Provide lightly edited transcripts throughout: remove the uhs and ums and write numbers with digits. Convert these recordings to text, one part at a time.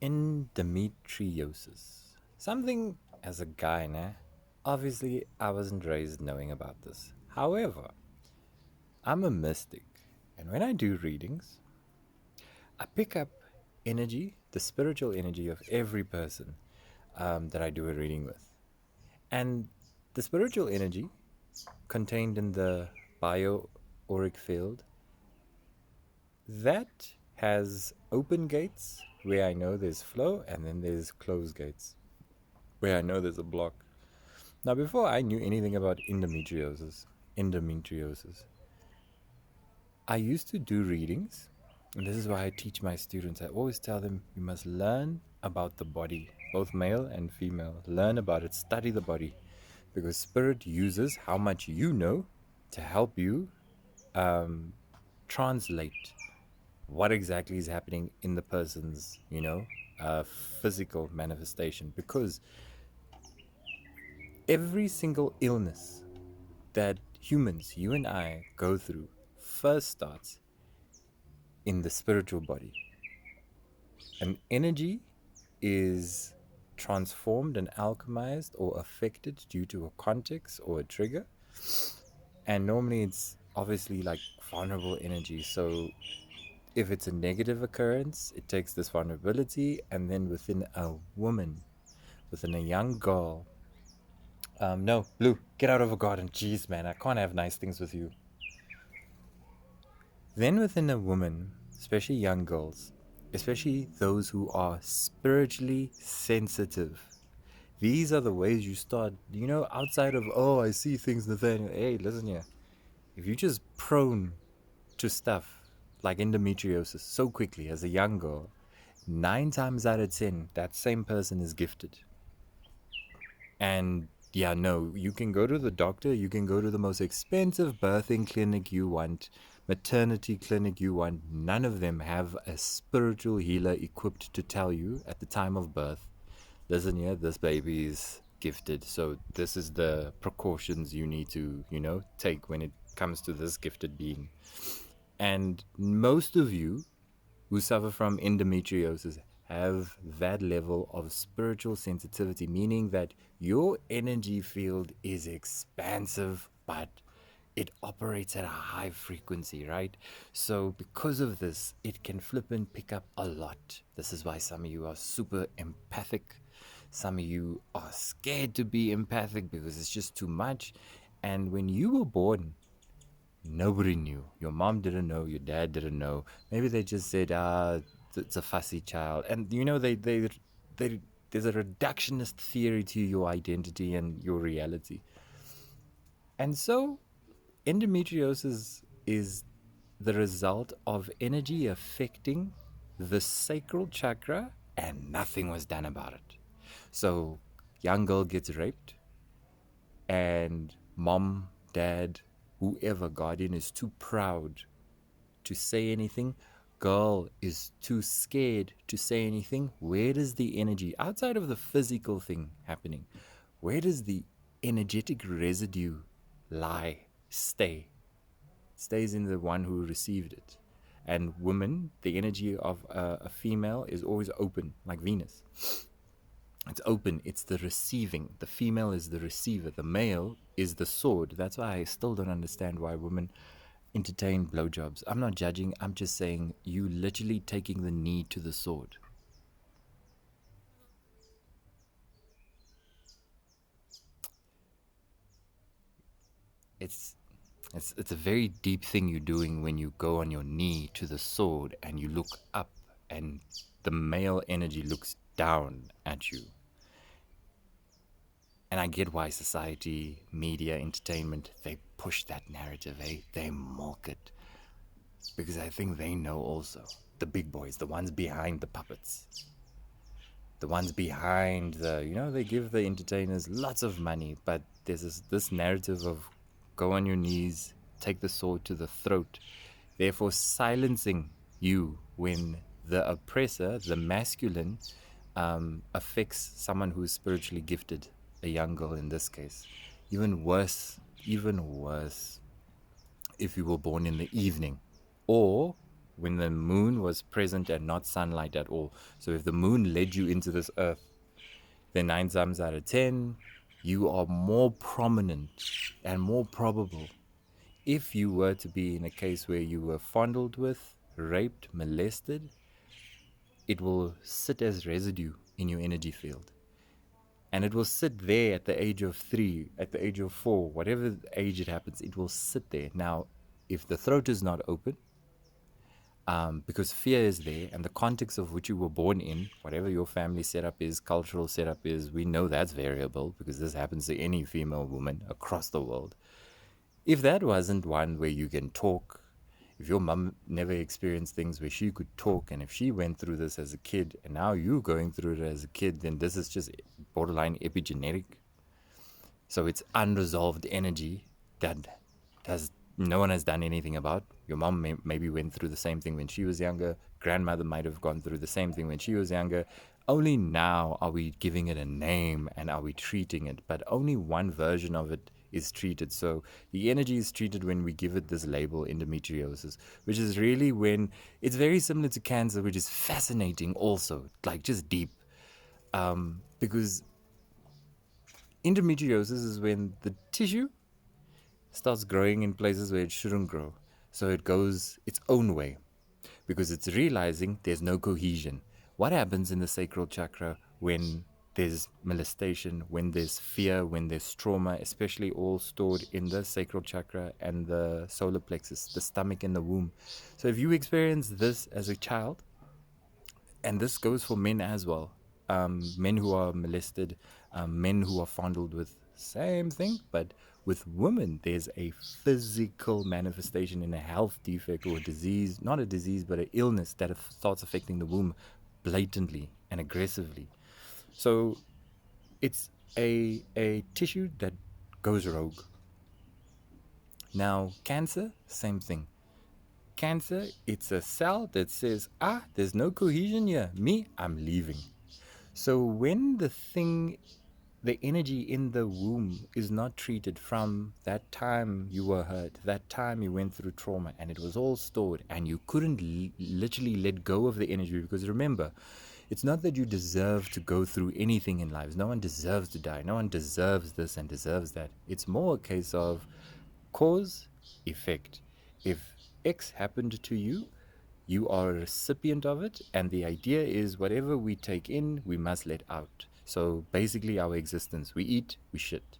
Endometriosis. Something as a guy, nah? Obviously, I wasn't raised knowing about this. However, I'm a mystic, and when I do readings, I pick up energy, the spiritual energy of every person that I do a reading with. And the spiritual energy contained in the bio auric field that has open gates where I know there's flow, and then there's closed gates where I know there's a block. Now, before I knew anything about endometriosis, I used to do readings, and this is why I teach my students. I always tell them you must learn about the body, both male and female. Learn about it, study the body, because spirit uses how much you know to help you translate what exactly is happening in the person's, physical manifestation. Because every single illness that humans, you and I, go through first starts in the spiritual body. An energy is transformed and alchemized or affected due to a context or a trigger. And normally it's obviously like vulnerable energy. So if it's a negative occurrence, it takes this vulnerability, and then within a woman, within a young girl, no, Blue, get out of a garden. Jeez, man, I can't have nice things with you. Then within a woman, especially young girls, especially those who are spiritually sensitive, these are the ways you start, outside of, oh, I see things, Nathaniel. Hey, listen here. If you're just prone to stuff like endometriosis so quickly as a young girl, 9 times out of 10, that same person is gifted. And yeah, no, you can go to the doctor, you can go to the most expensive birthing clinic you want, maternity clinic you want. None of them have a spiritual healer equipped to tell you at the time of birth, listen here, this baby is gifted. So this is the precautions you need to, take when it comes to this gifted being. And most of you who suffer from endometriosis have that level of spiritual sensitivity, meaning that your energy field is expansive, but it operates at a high frequency, right? So because of this, it can flip and pick up a lot. This is why some of you are super empathic. Some of you are scared to be empathic because it's just too much. And when you were born, nobody knew. Your mom didn't know. Your dad didn't know. Maybe they just said, it's a fussy child. And, there's a reductionist theory to your identity and your reality. And so endometriosis is the result of energy affecting the sacral chakra, and nothing was done about it. So young girl gets raped, and mom, dad, whoever guardian is too proud to say anything. Girl is too scared to say anything. Where does the energy, outside of the physical thing happening, where does the energetic residue lie, stay? It stays in the one who received it. And women, the energy of a female is always open, like Venus. It's open. It's the receiving. The female is the receiver. The male is the sword. That's why I still don't understand why women entertain blowjobs. I'm not judging. I'm just saying you literally taking the knee to the sword. It's it's a very deep thing you're doing when you go on your knee to the sword and you look up, and the male energy looks down at you. And I get why society, media, entertainment, they push that narrative, eh? They milk it. Because I think they know also. The big boys, the ones behind the puppets. The ones behind they give the entertainers lots of money, but there's this narrative of go on your knees, take the sword to the throat, therefore silencing you when the oppressor, the masculine, affects someone who is spiritually gifted, a young girl in this case. Even worse, if you were born in the evening, or when the moon was present and not sunlight at all. So if the moon led you into this earth, then 9 times out of 10, you are more prominent and more probable if you were to be in a case where you were fondled with, raped, molested. It will sit as residue in your energy field. And it will sit there at the age of 3, at the age of 4, whatever age it happens, it will sit there. Now, if the throat is not open, because fear is there, and the context of which you were born in, whatever your family setup is, cultural setup is, we know that's variable because this happens to any female woman across the world. If that wasn't one where you can talk, if your mum never experienced things where she could talk, and if she went through this as a kid, and now you going through it as a kid, then this is just borderline epigenetic. So it's unresolved energy that no one has done anything about. Your mom maybe went through the same thing when she was younger. Grandmother might have gone through the same thing when she was younger. Only now are we giving it a name and are we treating it, but only one version of it is treated. So the energy is treated when we give it this label, endometriosis, which is really when it's very similar to cancer, which is fascinating also, like just deep. Because endometriosis is when the tissue starts growing in places where it shouldn't grow. So it goes its own way because it's realizing there's no cohesion. What happens in the sacral chakra when there's molestation, when there's fear, when there's trauma, especially all stored in the sacral chakra and the solar plexus, the stomach and the womb? So if you experience this as a child, and this goes for men as well, men who are molested, men who are fondled with, same thing, but with women there's a physical manifestation in a health defect or a disease, not a disease but an illness that starts affecting the womb blatantly and aggressively. So it's a tissue that goes rogue. Now cancer, same thing. Cancer, it's a cell that says, there's no cohesion here, I'm leaving. So when the energy in the womb is not treated from that time you were hurt, that time you went through trauma, and it was all stored, and you couldn't literally let go of the energy, because remember, it's not that you deserve to go through anything in life. No one deserves to die. No one deserves this and deserves that. It's more a case of cause, effect. If X happened to you, you are a recipient of it, and the idea is whatever we take in, we must let out. So basically, our existence: we eat, we shit.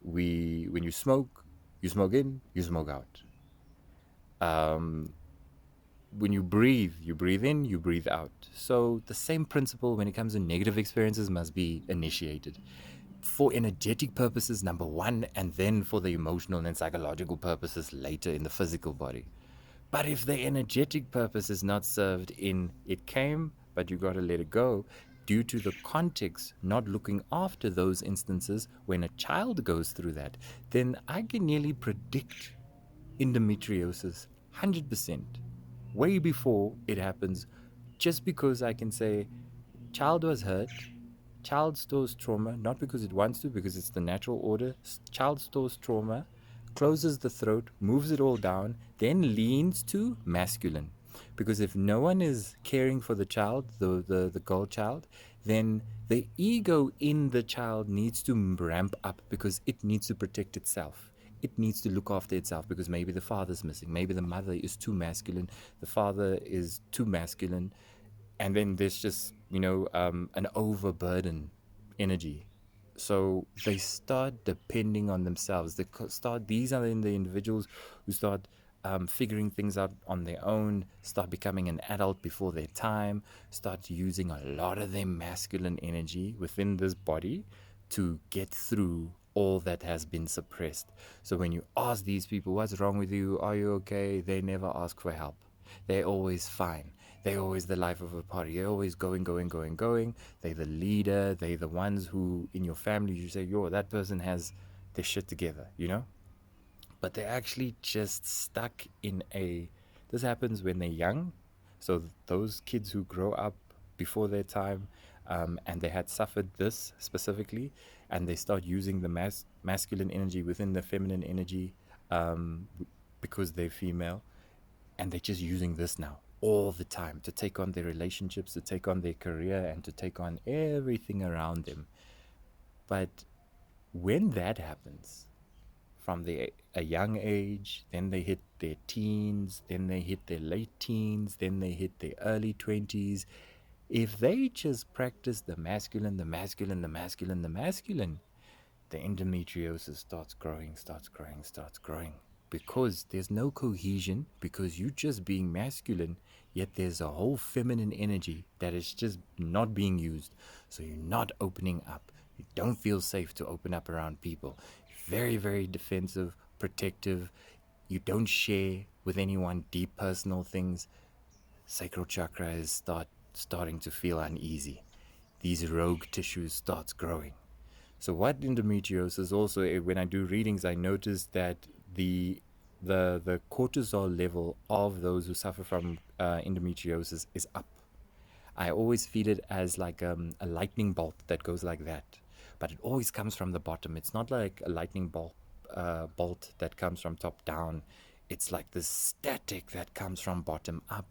When you smoke in, you smoke out. When you breathe in, you breathe out. So the same principle when it comes to negative experiences must be initiated for energetic purposes, number one, and then for the emotional and psychological purposes later in the physical body. But if the energetic purpose is not served in it came, but you got to let it go, due to the context not looking after those instances when a child goes through that, then I can nearly predict endometriosis 100% way before it happens, just because I can say child was hurt, child stores trauma, not because it wants to, because it's the natural order. Child stores trauma, closes the throat, moves it all down, then leans to masculine. Because if no one is caring for the child, the girl child, then the ego in the child needs to ramp up because it needs to protect itself. It needs to look after itself because maybe the father's missing, maybe the mother is too masculine, the father is too masculine, and then there's just an overburden energy. So they start depending on themselves. These are the individuals who start figuring things out on their own, start becoming an adult before their time, start using a lot of their masculine energy within this body to get through all that has been suppressed. So when you ask these people, what's wrong with you? Are you okay? They never ask for help. They're always fine. They're always the life of a party. They're always going, going, going, going. They're the leader. They're the ones who, in your family, you say, yo, that person has their shit together. But they're actually just stuck in this happens when they're young. So those kids who grow up before their time, and they had suffered this specifically, and they start using the masculine energy within the feminine energy, because they're female, And they're just using this now all the time to take on their relationships, to take on their career, and to take on everything around them. But when that happens from a young age, then they hit their teens, then they hit their late teens, then they hit their early 20s. If they just practice the masculine, the masculine, the masculine, the masculine, the endometriosis starts growing, starts growing, starts growing. Because there's no cohesion, because you're just being masculine, yet there's a whole feminine energy that is just not being used. So you're not opening up. You don't feel safe to open up around people. Very, very defensive, protective. You don't share with anyone deep personal things. Sacral chakra is starting to feel uneasy. These rogue tissues starts growing. So what endometriosis also, when I do readings, I notice that the cortisol level of those who suffer from endometriosis is up. I always feel it as like a lightning bolt that goes like that, but it always comes from the bottom. It's not like a lightning bolt that comes from top down. It's like this static that comes from bottom up.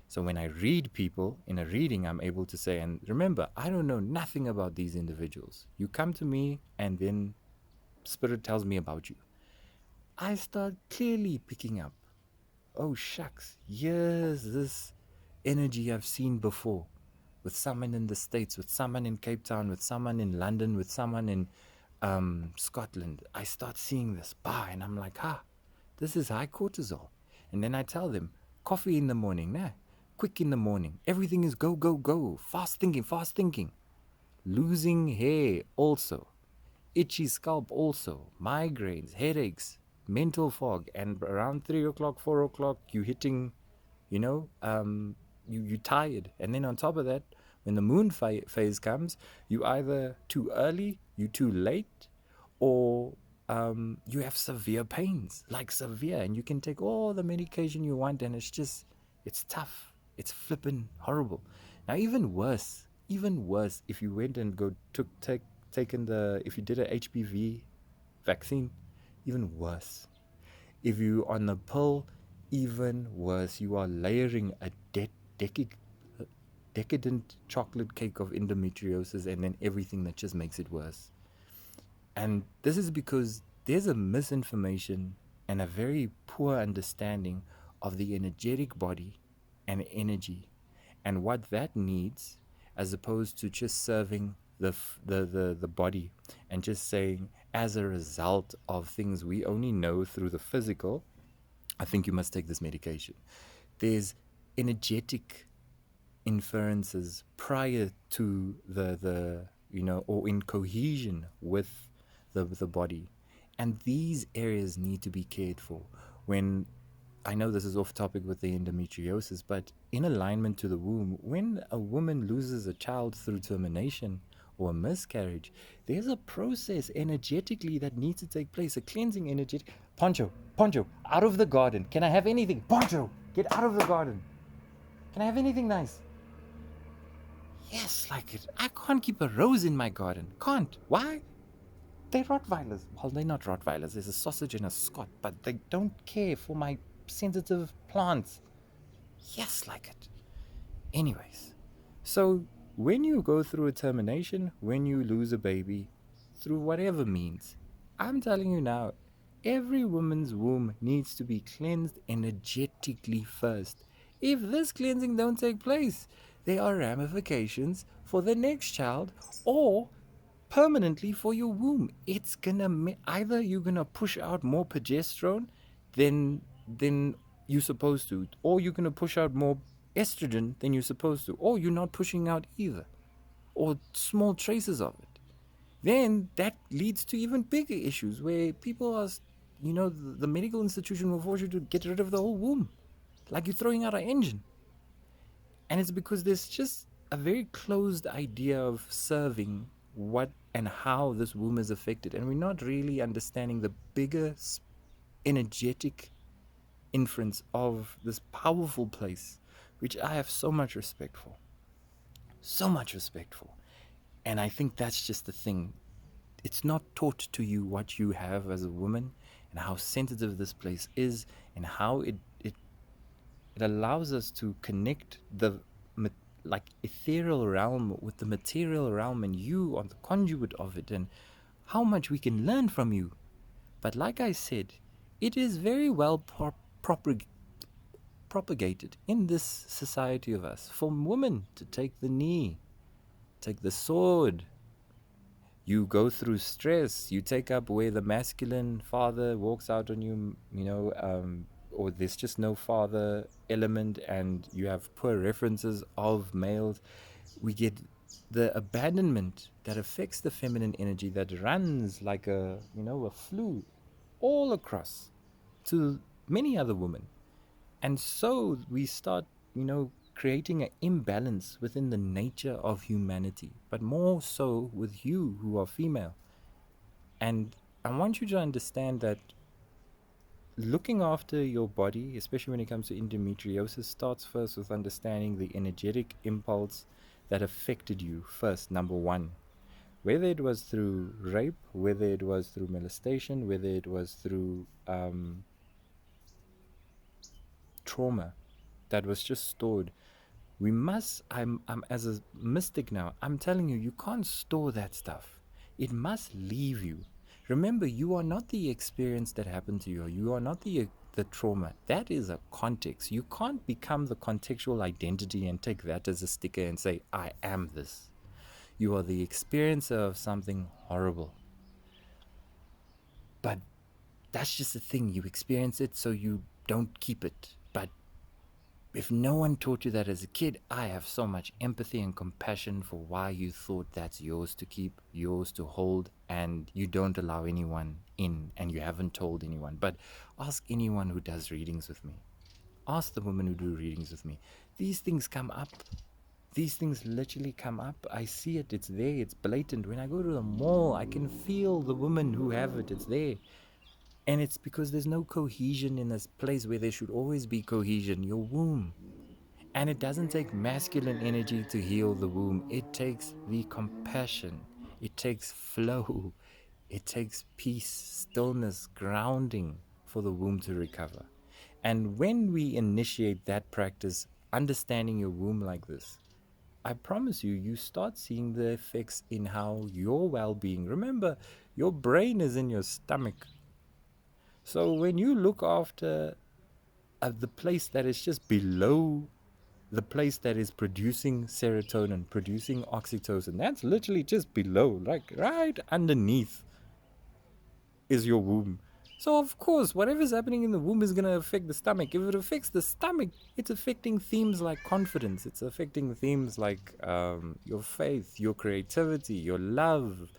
So when I read people in a reading, I'm able to say, and remember, I don't know nothing about these individuals. You come to me, and then Spirit tells me about you. I start clearly picking up, oh shucks, here's this energy I've seen before, with someone in the States, with someone in Cape Town, with someone in London, with someone in Scotland. I start seeing this, and I'm like, this is high cortisol. And then I tell them, coffee in the morning, quick in the morning. Everything is go, go, go. Fast thinking, fast thinking. Losing hair also. Itchy scalp also. Migraines, headaches, mental fog. And around 3 o'clock, 4 o'clock, you hitting, you know, you tired. And then on top of that, when the moon phase comes, you either too early, you too late, or you have severe pains, like severe, and you can take all the medication you want, and it's tough. It's flippin' horrible. Now, even worse, if you went and if you did a HPV vaccine, even worse. If you on a pill, even worse. You are layering a decadent chocolate cake of endometriosis, and then everything that just makes it worse. And this is because there's a misinformation and a very poor understanding of the energetic body and energy and what that needs, as opposed to just serving the body and just saying, as a result of things we only know through the physical, I think you must take this medication. There's energetic inferences prior to or in cohesion with the body, and these areas need to be cared for. When I know this is off topic with the endometriosis, but in alignment to the womb, when a woman loses a child through termination or a miscarriage, there's a process energetically that needs to take place, a cleansing energetic. Poncho, out of the garden. Can I have anything? Poncho, get out of the garden. Can I have anything nice? Yes, like it. I can't keep a rose in my garden. Can't. Why? They're Rottweilers. Well, they're not Rottweilers. There's a sausage and a Scot, but they don't care for my sensitive plants. Yes, like it. Anyways, so when you go through a termination, when you lose a baby, through whatever means, I'm telling you now, every woman's womb needs to be cleansed energetically first. If this cleansing don't take place, there are ramifications for the next child or permanently for your womb. It's gonna either you're gonna push out more progesterone than you're supposed to, or you're gonna push out more estrogen than you're supposed to, or you're not pushing out either, or small traces of it. Then that leads to even bigger issues where people are, the medical institution will force you to get rid of the whole womb, like you're throwing out an engine. And it's because there's just a very closed idea of serving what and how this womb is affected. And we're not really understanding the bigger energetic inference of this powerful place, which I have so much respect for. So much respect for. And I think that's just the thing. It's not taught to you what you have as a woman and how sensitive this place is and how it It allows us to connect the like ethereal realm with the material realm, and you are the conduit of it, and how much we can learn from you. But like I said, it is very well propagated in this society of us for women to take the knee, take the sword. You go through stress, you take up where the masculine father walks out on you, or there's just no father element, and you have poor references of males. We get the abandonment that affects the feminine energy that runs like a flu all across to many other women. And so we start, creating an imbalance within the nature of humanity, but more so with you who are female. And I want you to understand that looking after your body, especially when it comes to endometriosis, starts first with understanding the energetic impulse that affected you first, number one. Whether it was through rape, whether it was through molestation, whether it was through trauma that was just stored. I'm as a mystic now, I'm telling you, you can't store that stuff. It must leave you. Remember, you are not the experience that happened to you. You are not the trauma. That is a context. You can't become the contextual identity and take that as a sticker and say, I am this. You are the experiencer of something horrible. But that's just the thing. You experience it, so you don't keep it. But if no one taught you that as a kid, I have so much empathy and compassion for why you thought that's yours to keep, yours to hold, and you don't allow anyone in, and you haven't told anyone. But ask anyone who does readings with me. Ask the women who do readings with me. These things come up. These things literally come up. I see it. It's there. It's blatant. When I go to the mall, I can feel the women who have it. It's there. And it's because there's no cohesion in this place where there should always be cohesion. Your womb. And it doesn't take masculine energy to heal the womb. It takes the compassion. It takes flow. It takes peace, stillness, grounding for the womb to recover. And when we initiate that practice, understanding your womb like this, I promise you, you start seeing the effects in how your well being. Remember, your brain is in your stomach. So when you look after the place that is just below the place that is producing serotonin, producing oxytocin, that's literally just below, like right underneath is your womb. So of course, whatever's happening in the womb is going to affect the stomach. If it affects the stomach, it's affecting themes like confidence. It's affecting themes like your faith, your creativity, your love,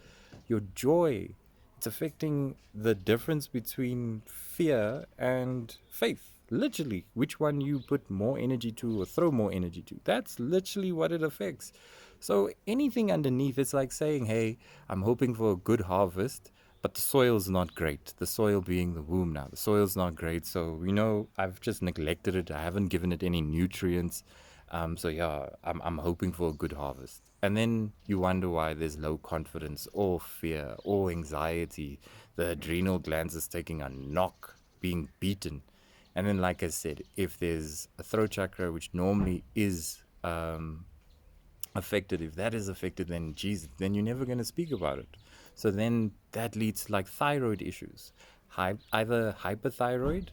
your joy. It's affecting the difference between fear and faith. Literally, which one you put more energy to or throw more energy to. That's literally what it affects. So anything underneath, it's like saying, hey, I'm hoping for a good harvest, but the soil's not great. The soil being the womb now. The soil's not great. So, I've just neglected it. I haven't given it any nutrients. So yeah, I'm hoping for a good harvest. And then you wonder why there's low confidence or fear or anxiety. The adrenal glands is taking a knock, being beaten. And then, like I said, if there's a throat chakra, which normally is affected, if that is affected, then geez, then you're never going to speak about it. So then that leads to like thyroid issues, either hyperthyroid,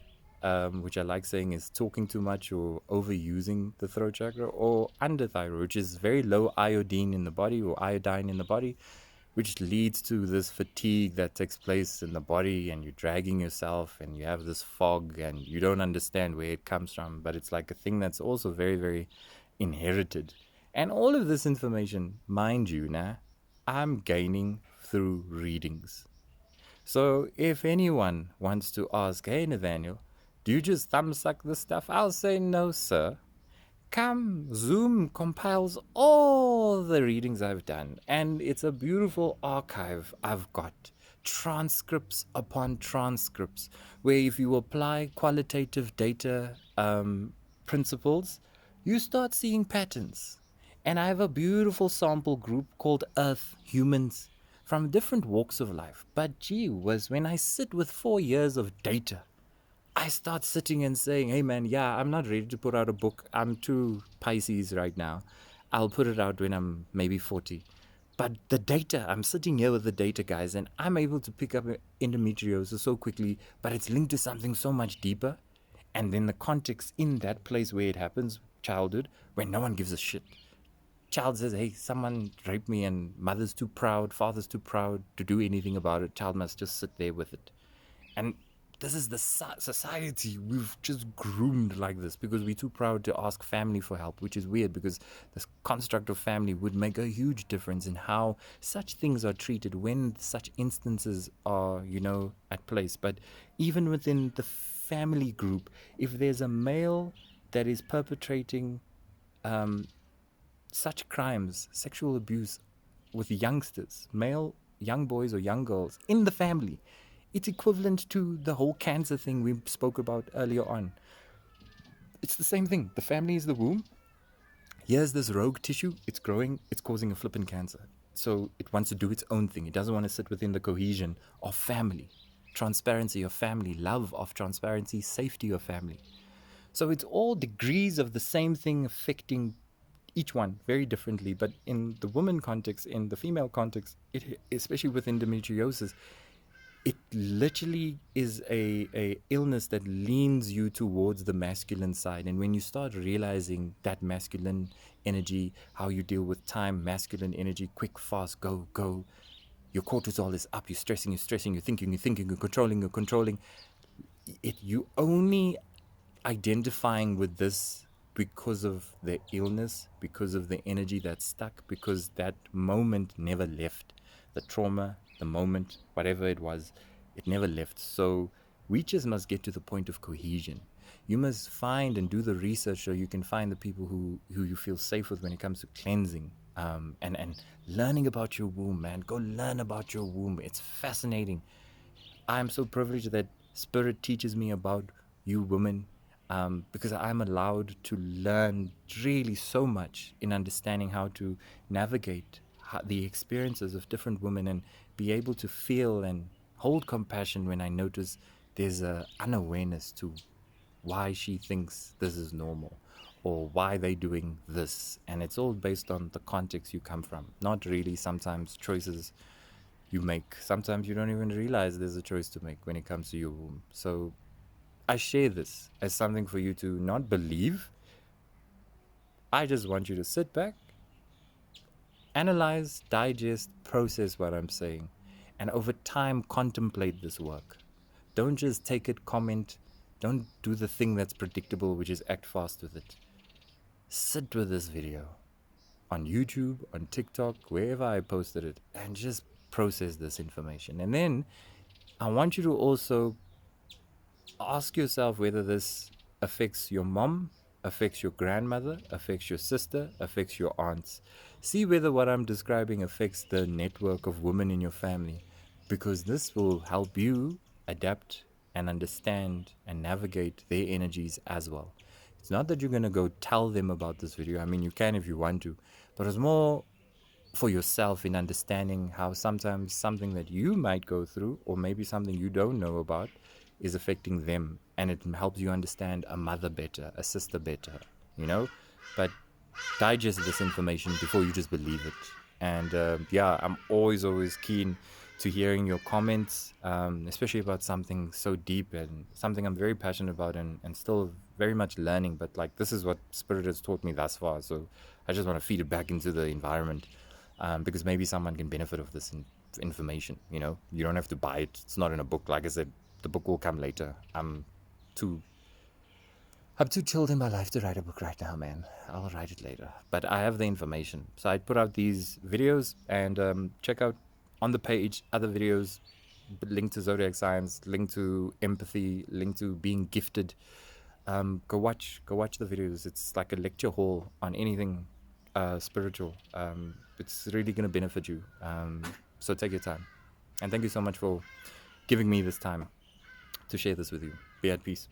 which I like saying is talking too much or overusing the throat chakra, or underthyroid, which is very low iodine in the body or iodine in the body, which leads to this fatigue that takes place in the body, and you're dragging yourself and you have this fog and you don't understand where it comes from. But it's like a thing that's also very, very inherited. And all of this information, mind you, I'm gaining through readings. So if anyone wants to ask, hey Nathaniel, do you just thumb suck this stuff? I'll say no, sir. Come, Zoom compiles all the readings I've done, and it's a beautiful archive I've got. Transcripts upon transcripts, where if you apply qualitative data principles, you start seeing patterns. And I have a beautiful sample group called Earth Humans from different walks of life. But gee whiz, when I sit with 4 years of data, I start sitting and saying, hey man, yeah, I'm not ready to put out a book. I'm too Pisces right now. I'll put it out when I'm maybe 40. But the data, I'm sitting here with the data, guys, and I'm able to pick up endometriosis so quickly, but it's linked to something so much deeper. And then the context in that place where it happens, childhood, when no one gives a shit. Child says, hey, someone raped me, and mother's too proud, father's too proud to do anything about it. Child must just sit there with it. And this is the society we've just groomed like this because we're too proud to ask family for help, which is weird because this construct of family would make a huge difference in how such things are treated when such instances are, at place. But even within the family group, if there's a male that is perpetrating such crimes, sexual abuse with youngsters, male young boys or young girls in the family, it's equivalent to the whole cancer thing we spoke about earlier on. It's the same thing. The family is the womb. Here's this rogue tissue. It's growing. It's causing a flippin' cancer. So it wants to do its own thing. It doesn't want to sit within the cohesion of family, transparency of family, love of transparency, safety of family. So it's all degrees of the same thing affecting each one very differently. But in the woman context, in the female context, especially with endometriosis, it literally is a illness that leans you towards the masculine side. And when you start realizing that masculine energy, how you deal with time, masculine energy, quick, fast, go, go, your cortisol is up, you're stressing, you're thinking, you're controlling. You only identifying with this because of the illness, because of the energy that's stuck, because that moment never left. The trauma, the moment, whatever it was, it never left. So we just must get to the point of cohesion. You must find and do the research so you can find the people who you feel safe with when it comes to cleansing, and learning about your womb, man. Go learn about your womb. It's fascinating. I'm so privileged that Spirit teaches me about you women, because I'm allowed to learn really so much in understanding how to navigate the experiences of different women and be able to feel and hold compassion when I notice there's a unawareness to why she thinks this is normal or why they're doing this. And it's all based on the context you come from, not really sometimes choices you make. Sometimes you don't even realize there's a choice to make when it comes to your womb. So I share this as something for you to not believe. I just want you to sit back, analyze, digest, process what I'm saying, and over time contemplate this work. Don't just take it, comment. Don't do the thing that's predictable, which is act fast with it. Sit with this video on YouTube, on TikTok, wherever I posted it, and just process this information. And then I want you to also ask yourself whether this affects your mom, affects your grandmother, affects your sister, affects your aunts. See whether what I'm describing affects the network of women in your family, because this will help you adapt and understand and navigate their energies as well. It's not that you're going to go tell them about this video. I mean, you can if you want to, but it's more for yourself in understanding how sometimes something that you might go through, or maybe something you don't know about, is affecting them, and it helps you understand a mother better, a sister better, you know. But digest this information before you just believe it. And yeah, I'm always keen to hearing your comments, especially about something so deep and something I'm very passionate about, and still very much learning. But like, this is what Spirit has taught me thus far, so I just want to feed it back into the environment, because maybe someone can benefit of this information. You don't have to buy it. It's not in a book. Like I said, the book will come later. Too I'm too chilled in my life to write a book right now, man. I'll write it later. But I have the information. So I'd put out these videos, and check out on the page other videos, link to zodiac signs, link to empathy, link to being gifted. Go watch the videos. It's like a lecture hall on anything spiritual. It's really going to benefit you. So take your time. And thank you so much for giving me this time to share this with you. Be at peace.